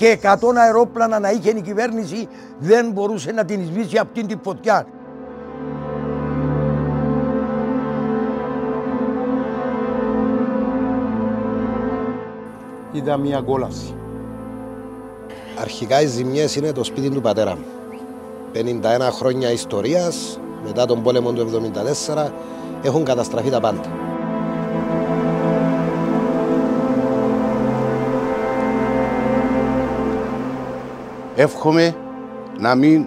και 100 αερόπλανα να είχε η κυβέρνηση, δεν μπορούσε να την σβήσει από την φωτιά. Ήταν μια κόλαση. Αρχικά οι ζημιές είναι το σπίτι του πατέρα μου. 51 χρόνια ιστορίας, μετά τον πόλεμο του 1974, έχουν καταστραφεί τα πάντα. Εύχομαι να μην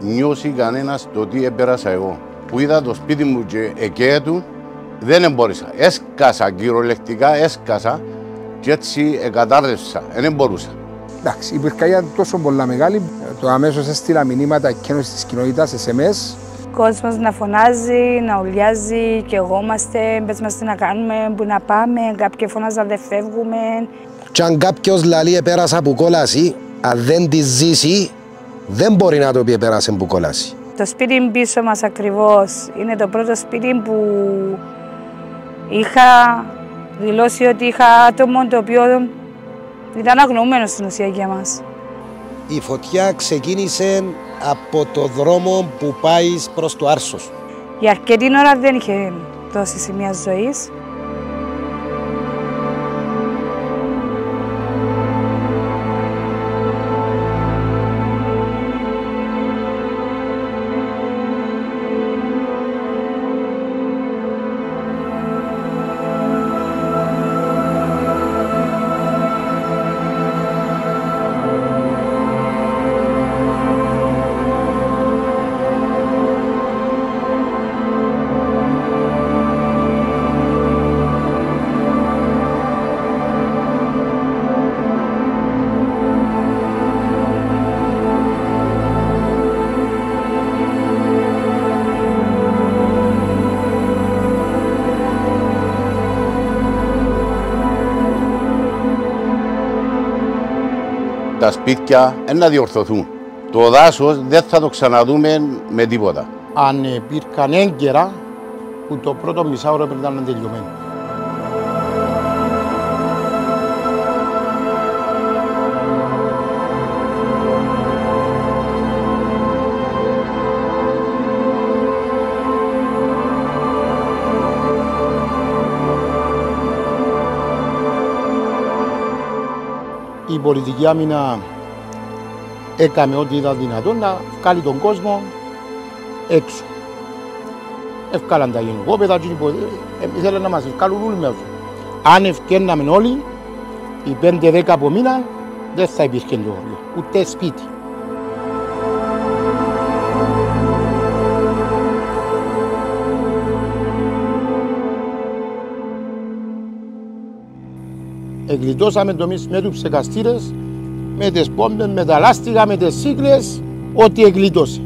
νιώσει κανένας το τι έπερασα εγώ. Που είδα το σπίτι μου και εκαίτου, δεν εμπόρεσα. Έσκασα κυριολεκτικά, έσκασα και έτσι εκατάρρευσα. Δεν μπορούσα. Εντάξει, η πυρκαγιά ήταν τόσο πολλά μεγάλη. Το αμέσως έστειλα μηνύματα εκκένωσης της κοινότητας, SMS. Κόσμος να φωνάζει, να ουλιάζει και εγώ είμαστε, πες μας τι να κάνουμε, που να πάμε, κάποιοι φωνάζαν δεν φεύγουμε. Και αν κάποιος λαλεί επέρασα από κόλαση, αν δεν τη ζήσει, δεν μπορεί να το πει επέρασε από κόλαση. Το σπίτι πίσω μας ακριβώς είναι το πρώτο σπίτι που είχα δηλώσει ότι είχα άτομο το οποίο ήταν αγνοούμενο στην ουσία για μας. Η φωτιά ξεκίνησε από το δρόμο που πάει προς το Άρσος. Για αρκετή ώρα δεν είχε δώσει σημεία ζωής. Τα σπίτια να διορθωθούν. Το δάσος δεν θα το ξαναδούμε με τίποτα. Αν υπήρχαν έγκαιρα, που το πρώτο μισάωρο έπρεπε να είναι τελειωμένο. Η πολιτική άμυνα έκαμε ό,τι ήταν δυνατόν να βγάλει τον κόσμο έξω. Ευκάλαν τα γενικόπαιδα και ήθελαν να μας ευκάλουν όλοι με αυτό. Αν ευκέναμε όλοι, οι 5-10 από μήνα, δεν θα υπήρχε λεωφορείο, ούτε σπίτι. Εγκλιτώσαμε το εμείς με τους ψεκαστήρες, με τις πόμπες, με τα λάστιχα, με τις σύγκλες, ό,τι εγκλιτώσε.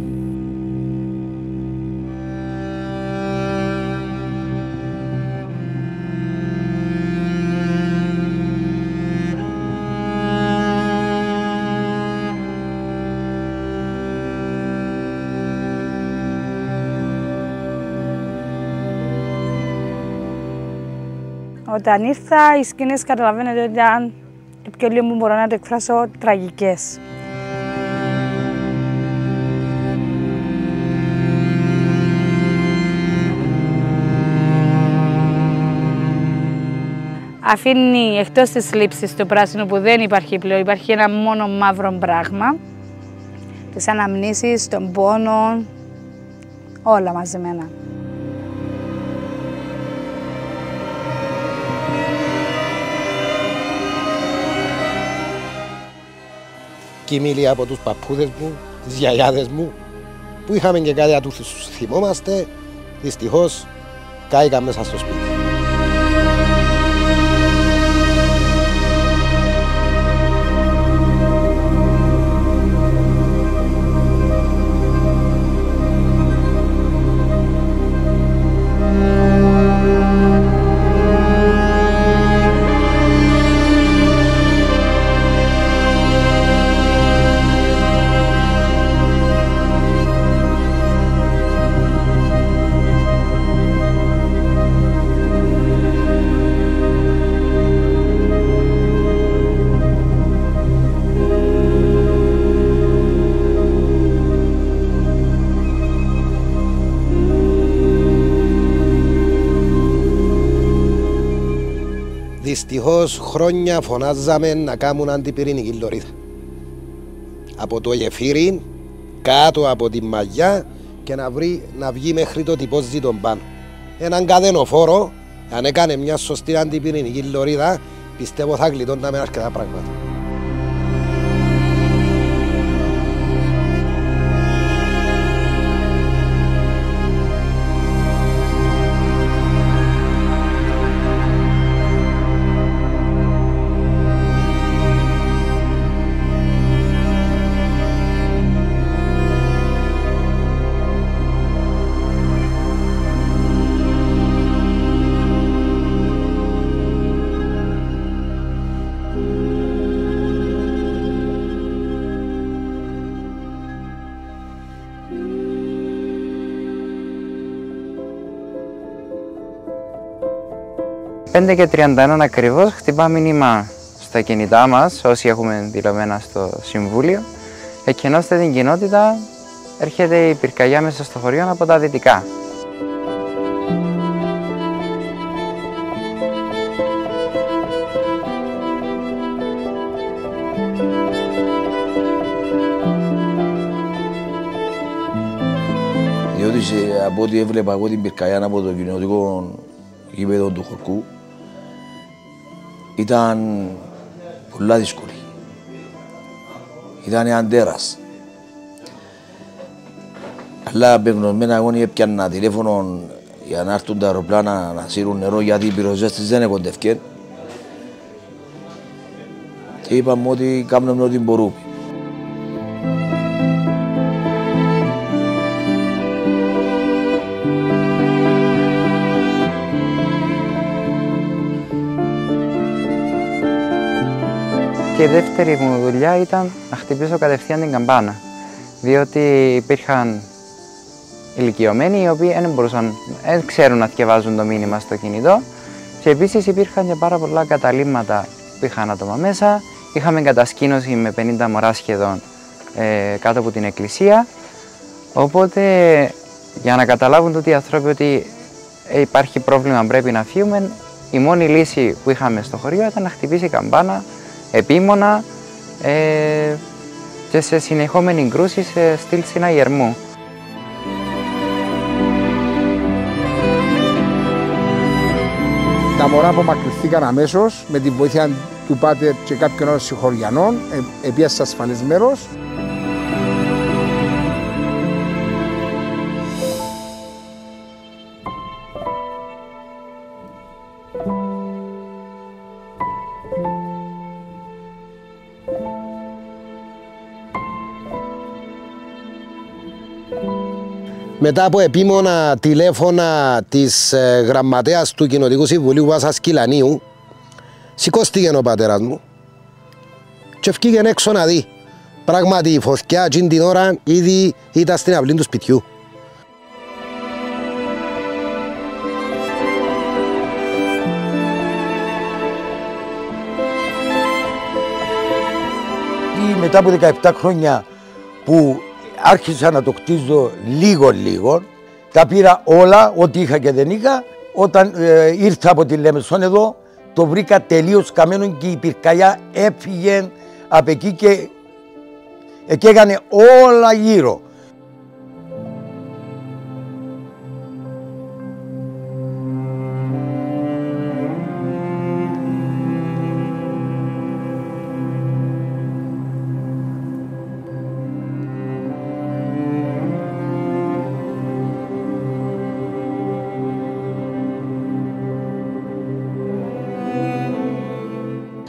Όταν ήρθα, οι σκηνές καταλαβαίνετε ότι ήταν, πιο λίγο μπορώ να το εκφράσω, τραγικές. Αφήνει εκτός της λήψης του πράσινου που δεν υπάρχει πλέον, υπάρχει ένα μόνο μαύρο πράγμα, τις αναμνήσεις, των πόνων, όλα μαζεμένα. Κοιμήλια από τους παππούδες μου, τις γιαγιάδες μου, που είχαμε και κάτι να τους θυμόμαστε, δυστυχώς κάηκαν μέσα στο σπίτι. Δυστυχώς χρόνια φωνάζαμε να κάνουν αντιπυρηνική λωρίδα. Από το γεφύρι, κάτω από τη μαγιά και να βγει μέχρι το τυπόζητο πάνω. Έναν καδενοφόρο, αν έκανε μια σωστή αντιπυρηνική λωρίδα, πιστεύω θα γλιτώναμε αρκετά πράγματα. Και 31 ακριβώς χτυπά μήνυμα στα κινητά μας, όσοι έχουμε δηλωμένα στο Συμβούλιο. Εκκαινώστε την κοινότητα, έρχεται η πυρκαγιά μέσα στο χωριό από τα δυτικά. Διότι από ό,τι έβλεπα εγώ την πυρκαγιά από το κοινωτικό γήπεδο του Χορκού, ήταν πολλά δύσκολη. Ήταν έναν τέρας. Αλλά απεγνωσμένα εγώ έπιανα τηλέφωνο για να έρθουν τα αεροπλάνα να σύρουν νερό, γιατί οι πυροσβέστες δεν εκοντεύκαν. Και είπαμε ότι κάνουμε ό,τι μπορούμε. Και η δεύτερη μου δουλειά ήταν να χτυπήσω κατευθείαν την καμπάνα, διότι υπήρχαν ηλικιωμένοι οι οποίοι δεν ξέρουν να διαβάζουν το μήνυμα στο κινητό, και επίσης υπήρχαν και πάρα πολλά καταλήμματα που είχαν άτομα μέσα. Είχαμε κατασκήνωση με 50 μωρά σχεδόν κάτω από την εκκλησία, οπότε για να καταλάβουν τότε οι άνθρωποι ότι υπάρχει πρόβλημα, πρέπει να φύγουμε, η μόνη λύση που είχαμε στο χωριό ήταν να χτυπήσει η καμπάνα επίμονα και σε συνεχόμενη κρούση σε στυλ συναγερμού. Τα μωρά απομακρυνθήκαν αμέσως με τη βοήθεια του πάτερ και κάποιων άλλων συγχωριανών, επίασε ασφαλές μέρος. Μετά από επίμονα τηλέφωνα της γραμματέας του Κοινοτικού Συμβουλίου Βάσας Κυλανίου, σηκώστηκε ο πατέρας μου και βγήκε έξω να δει. Πράγματι η φωτιά εκείνη την ώρα ήδη ήταν στην αυλή του σπιτιού. Μετά από 17 χρόνια που άρχισα να το κτίζω λίγο, τα πήρα όλα, ό,τι είχα και δεν είχα. Όταν ήρθα από τη Λεμεσόν εδώ, το βρήκα τελείως καμένο και η πυρκαγιά έφυγε από εκεί και έκανε όλα γύρω.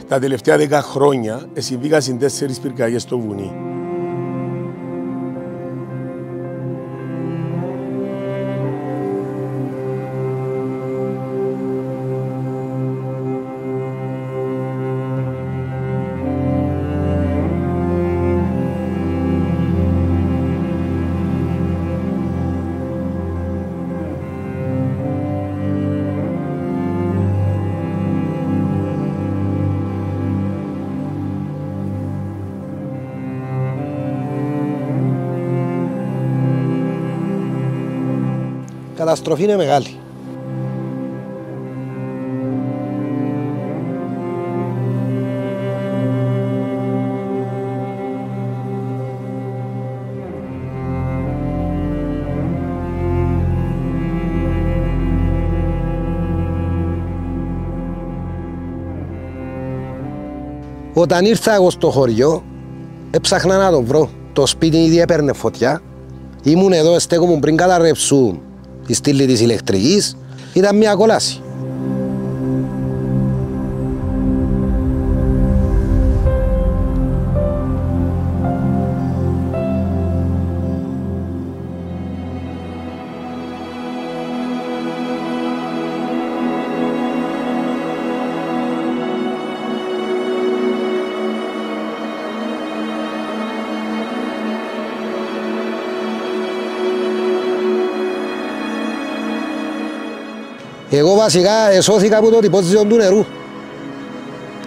Τα τελευταία 10 χρόνια συμβήκαν 4 πυρκαγιές στο βουνί. Η καταστροφή είναι μεγάλη. Όταν ήρθα εγώ στο χωριό, έψαχνα να τον βρω. Το σπίτι ήδη έπαιρνε φωτιά. Ήμουν εδώ, στέκομαι πριν καταρρεύσουν η στήλη της ηλεκτρικής. Ήταν μια κόλαση. Εγώ βασικά εσώθηκα από το τυπόζιο του νερού.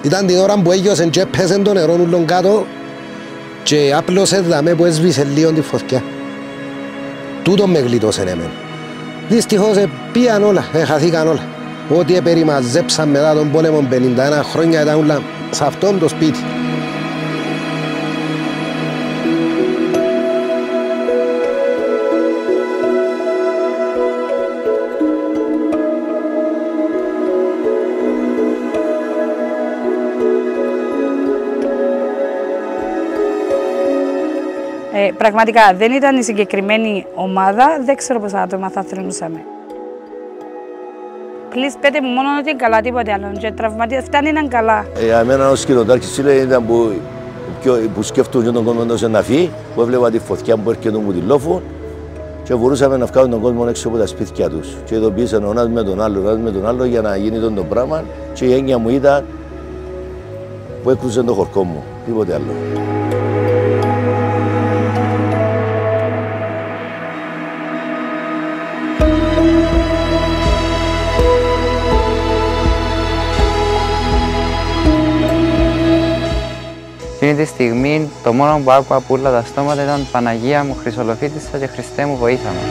Ήταν την ώρα που έγιωσε και έπαιζε το νερό ούλον κάτω και άπλωσε δαμέ που έσβησε λίγο τη φωτιά. Τούτο με γλιτώσε εμένα. Δυστυχώς πήγαν όλα, χαθήκαν όλα. Ό,τι επεριμαζέψαν μετά τον πόλεμο 51 χρόνια ήταν όλα σε αυτόν το σπίτι. Πραγματικά δεν ήταν η συγκεκριμένη ομάδα, δεν ξέρω πόσα άτομα θα θρυνούσαμε. Please, πέτε μου μόνο ότι είναι καλά, τίποτε άλλο. Και τραυματίες φτάνει να είναι καλά. Για μένα ο σκηνοτάρχης ήταν που σκέφτομαι τον κόσμο να φύγει, που έβλεπα τη φωτιά που έρχεται μου τη λόφο και μπορούσαμε να βγάλουμε τον κόσμο έξω από τα σπίτια τους. Και ειδοποιήσαν ο ένας με τον άλλο για να γίνει το πράγμα και η έννοια μου ήταν που έκρουσε το χορκό μου, τίποτε άλλο. Εκείνη τη στιγμή το μόνο που άκουγα από όλα τα στόματα ήταν «Παναγία μου, Χρυσολοφίτισσα και Χριστέ μου, βοήθα μας».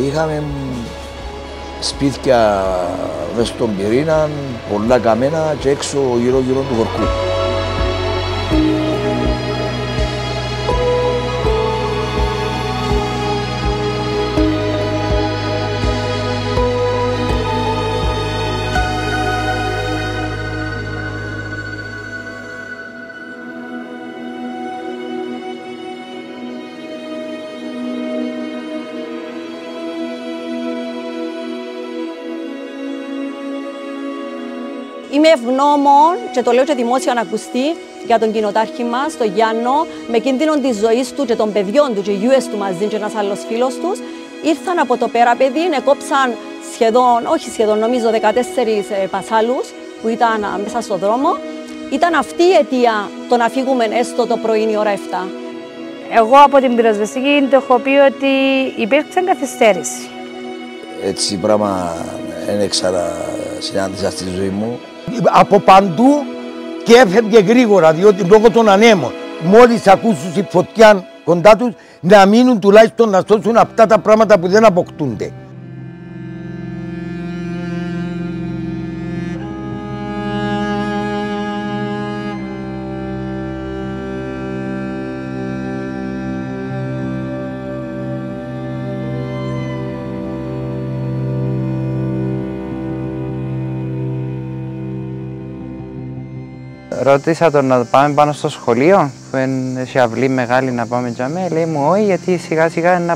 Είχαμε σπίτια μες στον πυρήνα, πολλά καμένα και έξω γύρω-γύρω του χορκού. Είμαι ευγνώμων και το λέω και δημόσια να ακουστεί για τον κοινοτάρχη μας, τον Γιάννο, με κίνδυνο της ζωής του και των παιδιών του και γιουές του μαζί και ένας άλλος φίλος τους. Ήρθαν από το πέρα παιδί, εκόψαν σχεδόν νομίζω 14 πασάλους που ήταν μέσα στο δρόμο. Ήταν αυτή η αιτία το να φύγουμε έστω το πρωί η ώρα 7. Εγώ από την πυροσβεστική το έχω πει ότι υπήρξε καθυστέρηση. Έτσι πράγμα δεν έξαρα συνάντησα στη ζωή μου. Από παντού και έφευγε γρήγορα, διότι λόγω των ανέμων. Μόλις ακούσουν τη φωτιά κοντά τους, να μείνουν τουλάχιστον να σώσουν αυτά τα πράγματα που δεν αποκτούνται. Ρώτησα τον να πάμε πάνω στο σχολείο, που είναι σε αυλή μεγάλη να πάμε για μέ. Λέει μου όχι, γιατί σιγά σιγά είναι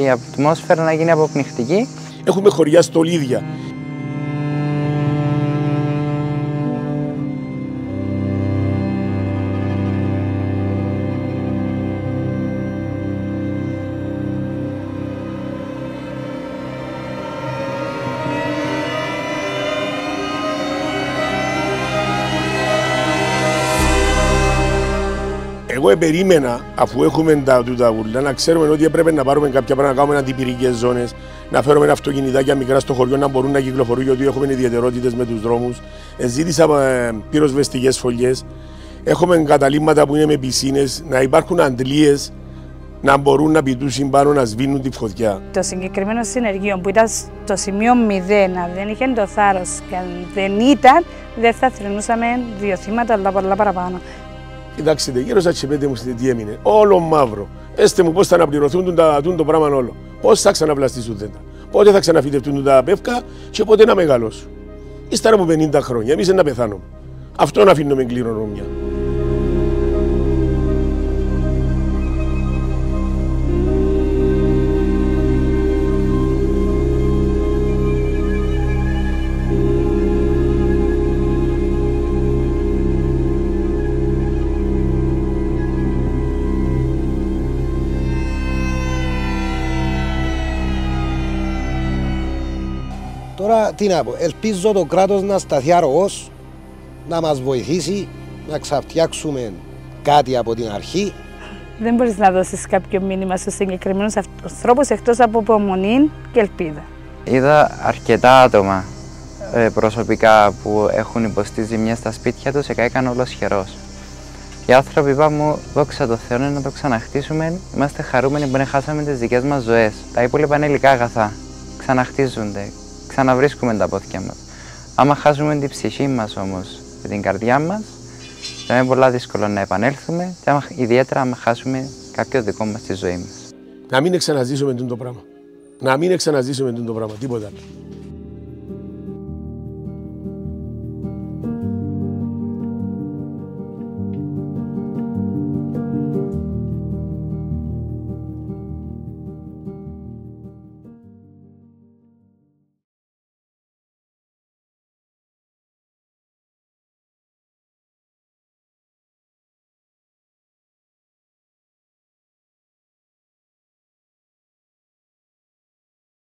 η ατμόσφαιρα να γίνει αποπνιχτική. Έχουμε χωριά στολίδια. Εγώ περίμενα, αφού έχουμε τα ούλα, να ξέρουμε ότι έπρεπε να πάρουμε κάποια πράγματα, να κάνουμε αντιπυρικές ζώνες, να φέρουμε αυτοκινητάκια μικρά στο χωριό να μπορούν να κυκλοφορούν, γιατί έχουμε ιδιαιτερότητες με τους δρόμους. Ζήτησα πυροσβεστικές φωλιές. Έχουμε καταλήμματα που είναι με πισίνες, να υπάρχουν αντλίες να μπορούν να πηδούσουν πάνω, να σβήνουν τη φωτιά. Το συγκεκριμένο συνεργείο που ήταν στο σημείο 0, δεν είχε το θάρρος και αν δεν ήταν, δεν θα θρυνούσαμε 2 θύματα, αλλά πολλά παραπάνω. Κοιτάξτε, γύρω σας πέντε μου τι έμεινε. Όλο μαύρο. Έστε μου πώς θα αναπληρωθούν το πράγμα όλο. Πώς θα ξαναπλαστήσουν τα. Πότε θα ξαναφυτευτούν τα πεύκα και πότε να μεγαλώσουν. Ύστερα από 50 χρόνια, εμείς να πεθάνουμε. Αυτό να αφήνουμε κληρονομιά. Τώρα τι να πω, ελπίζω το κράτος να σταθεί αρρωγός, να μας βοηθήσει, να ξαφτιάξουμε κάτι από την αρχή. Δεν μπορείς να δώσεις κάποιο μήνυμα στους συγκεκριμένους ανθρώπους εκτός από υπομονή και ελπίδα. Είδα αρκετά άτομα προσωπικά που έχουν υποστεί ζημιές στα σπίτια τους, εκαήκαν όλος χερός. Οι άνθρωποι είπαμε, δόξα τω Θεώ, να το ξαναχτίσουμε, είμαστε χαρούμενοι που χάσαμε τις δικές μας ζωές. Τα υπόλοιπα είναι υλικά αγαθά, ξαναχτίζονται. Ξαναβρίσκουμε τα πόδια μας. Άμα χάσουμε την ψυχή μας όμως και την καρδιά μας, θα είναι πολύ δύσκολο να επανέλθουμε και ιδιαίτερα άμα χάσουμε κάποιο δικό μας στη ζωή μας. Να μην ξαναζήσουμε το πράγμα. Να μην ξαναζήσουμε το πράγμα, τίποτα άλλο.